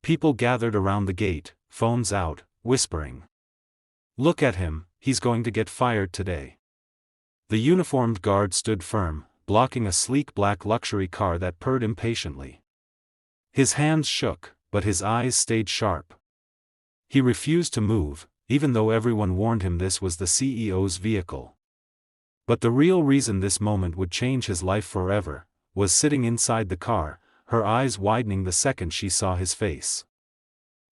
People gathered around the gate, phones out, whispering. "Look at him, he's going to get fired today." The uniformed guard stood firm, blocking a sleek black luxury car that purred impatiently. His hands shook, but his eyes stayed sharp. He refused to move, even though everyone warned him this was the CEO's vehicle. But the real reason this moment would change his life forever was sitting inside the car, her eyes widening the second she saw his face.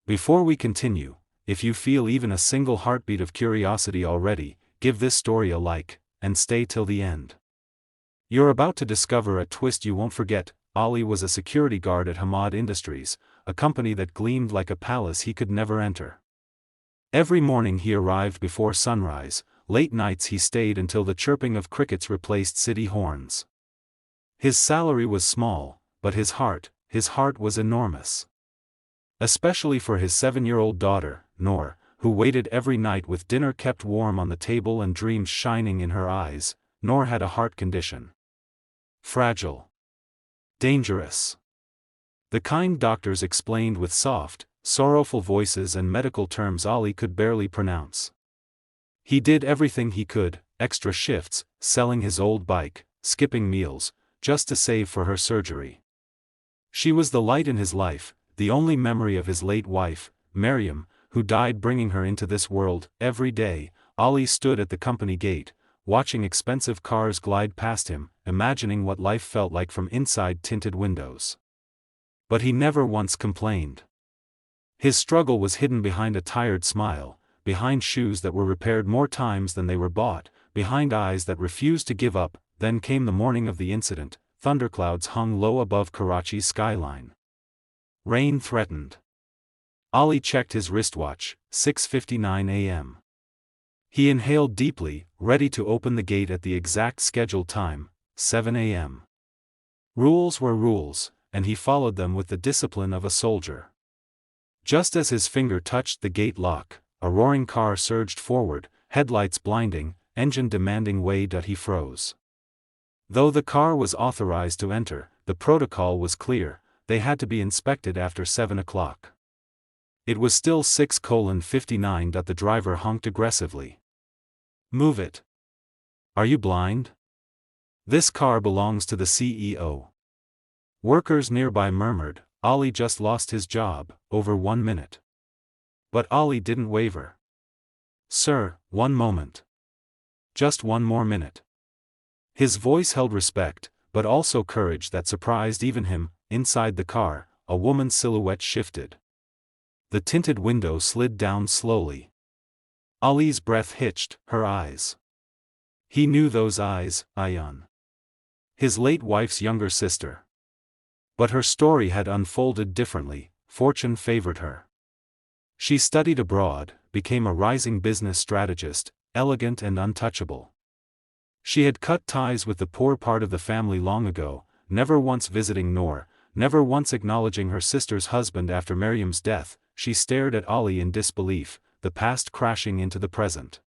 Before we continue, if you feel even a single heartbeat of curiosity already, give this story a like, and stay till the end. You're about to discover a twist you won't forget. Ali was a security guard at Hamad Industries, a company that gleamed like a palace he could never enter. Every morning he arrived before sunrise, late nights he stayed until the chirping of crickets replaced city horns. His salary was small, but his heart was enormous. Especially for his 7-year-old daughter, Noor, who waited every night with dinner kept warm on the table and dreams shining in her eyes. Noor had a heart condition. Fragile. Dangerous. The kind doctors explained with soft, sorrowful voices and medical terms Ali could barely pronounce. He did everything he could, extra shifts, selling his old bike, skipping meals, just to save for her surgery. She was the light in his life, the only memory of his late wife, Maryam, who died bringing her into this world. Every day, Ali stood at the company gate, watching expensive cars glide past him, imagining what life felt like from inside tinted windows. But he never once complained. His struggle was hidden behind a tired smile, behind shoes that were repaired more times than they were bought, behind eyes that refused to give up. Then came the morning of the incident. Thunderclouds hung low above Karachi's skyline. Rain threatened. Ali checked his wristwatch, 6:59 a.m. He inhaled deeply, ready to open the gate at the exact scheduled time, 7 a.m. Rules were rules, and he followed them with the discipline of a soldier. Just as his finger touched the gate lock, a roaring car surged forward, headlights blinding, engine demanding way. He froze. Though the car was authorized to enter, the protocol was clear: they had to be inspected after 7 o'clock. It was still 6:59. The driver honked aggressively. "Move it. Are you blind? This car belongs to the CEO." Workers nearby murmured, Ali just lost his job, over 1 minute. But Ali didn't waver. "Sir, 1 moment. Just 1 more minute." His voice held respect, but also courage that surprised even him. Inside the car, a woman's silhouette shifted. The tinted window slid down slowly. Ali's breath hitched, her eyes. He knew those eyes, Ayan. His late wife's younger sister. But her story had unfolded differently. Fortune favored her. She studied abroad, became a rising business strategist, elegant and untouchable. She had cut ties with the poor part of the family long ago, never once visiting Noor, never once acknowledging her sister's husband after Maryam's death. She stared at Ali in disbelief, the past crashing into the present.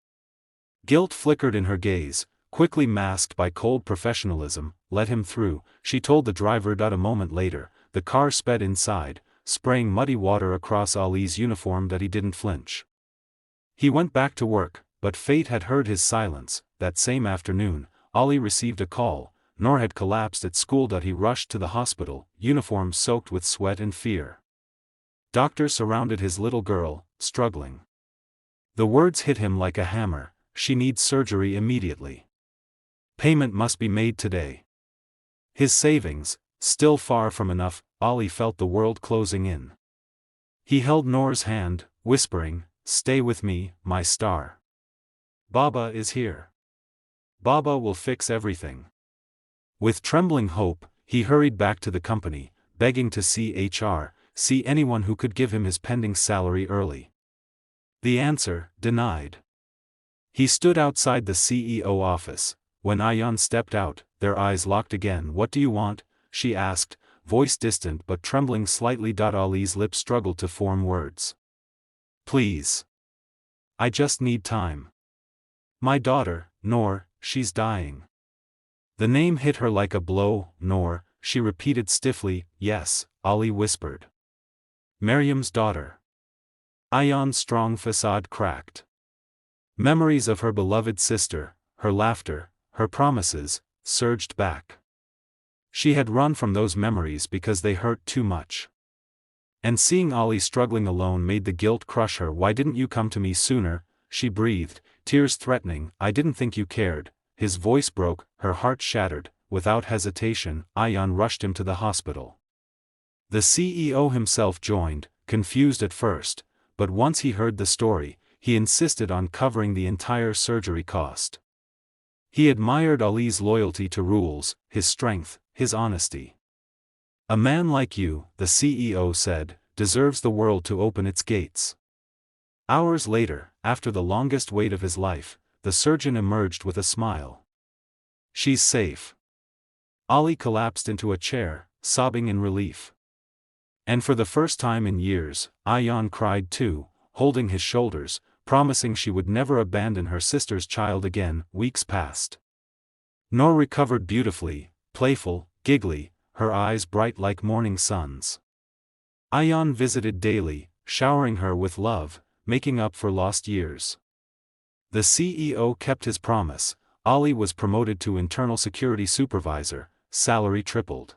Guilt flickered in her gaze, quickly masked by cold professionalism. "Let him through," she told the driver. A moment later, the car sped inside, spraying muddy water across Ali's uniform. He didn't flinch. He went back to work, but fate had heard his silence. That same afternoon, Ali received a call. Noor had collapsed at school. He rushed to the hospital, uniform soaked with sweat and fear. Doctors surrounded his little girl, struggling. The words hit him like a hammer: "She needs surgery immediately. Payment must be made today." His savings, still far from enough. Ali felt the world closing in. He held Noor's hand, whispering, "Stay with me, my star. Baba is here. Baba will fix everything." With trembling hope, he hurried back to the company, begging to see HR, see anyone who could give him his pending salary early. The answer: denied. He stood outside the CEO office. When Ayan stepped out, their eyes locked again. "What do you want?" she asked, voice distant but trembling slightly. Ali's lips struggled to form words. "Please. I just need time. My daughter, Noor, she's dying." The name hit her like a blow. "Noor," she repeated stiffly. "Yes," Ali whispered. Maryam's daughter. Ayan's strong facade cracked. Memories of her beloved sister, her laughter, her promises, surged back. She had run from those memories because they hurt too much. And seeing Ali struggling alone made the guilt crush her. "Why didn't you come to me sooner?" she breathed, tears threatening. "I didn't think you cared." His voice broke, her heart shattered. Without hesitation, Ayan rushed him to the hospital. The CEO himself joined, confused at first, but once he heard the story, he insisted on covering the entire surgery cost. He admired Ali's loyalty to rules, his strength, his honesty. "A man like you," the CEO said, "deserves the world to open its gates." Hours later, after the longest wait of his life, the surgeon emerged with a smile. "She's safe." Ali collapsed into a chair, sobbing in relief. And for the first time in years, Ayan cried too, holding his shoulders, promising she would never abandon her sister's child again. Weeks passed. Noor recovered beautifully, playful, giggly, her eyes bright like morning suns. Ayan visited daily, showering her with love, making up for lost years. The CEO kept his promise. Ali was promoted to internal security supervisor, salary tripled.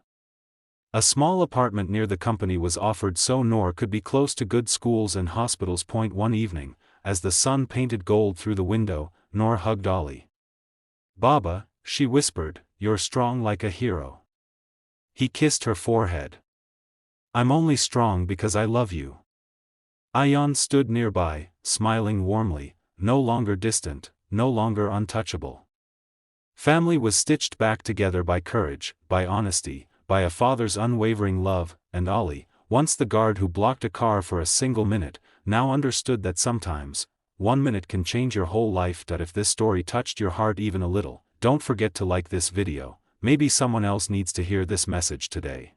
A small apartment near the company was offered so Noor could be close to good schools and hospitals. One evening, as the sun painted gold through the window, Noor hugged Ali. "Baba," she whispered, "you're strong like a hero." He kissed her forehead. "I'm only strong because I love you." Ayan stood nearby, smiling warmly, no longer distant, no longer untouchable. Family was stitched back together by courage, by honesty, by a father's unwavering love, and Ali, once the guard who blocked a car for a single minute, now understood that sometimes, 1 minute can change your whole life. If this story touched your heart even a little, don't forget to like this video. Maybe someone else needs to hear this message today.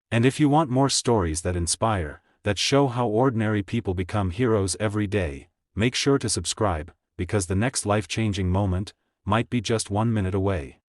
And if you want more stories that inspire, that show how ordinary people become heroes every day, make sure to subscribe, because the next life-changing moment might be just 1 minute away.